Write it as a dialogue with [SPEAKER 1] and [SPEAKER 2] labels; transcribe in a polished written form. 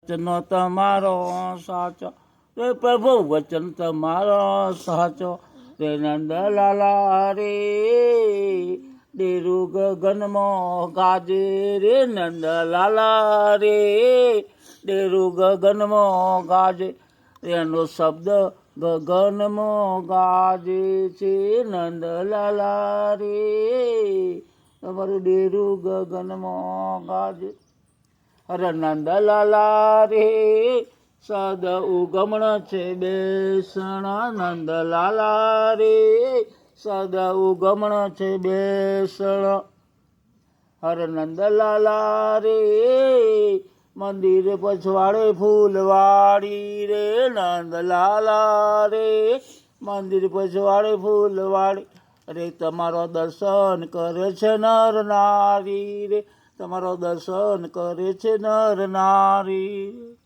[SPEAKER 1] વચન તમારો સાચો, રે પ્રભુ વચન તમારો સાચો, રે નંદલાલા રે ડેરું ગગનમાં ગાજે, રે નંદલાલા રે ડેરું ગગનમાં ગાજે, એનો શબ્દ ગગનમાં ગાજે છે. નંદલાલા રે તમારું ડેરું ગગનમાં ગાજે. અરે નંદલાલા રે સદ ઉગમણ છે બેસણ, નંદલાલા રે સદ ઉગમણ છે બેસણ. હરે નંદલાલા રે મંદિર પછવાડે ફૂલવાડી, રે નંદલાલા રે મંદિર પછવાડે ફૂલવાડી, રે તમારો દર્શન કરે છે નર નારી, રે તમારો દર્શન કરે છે નર નારી.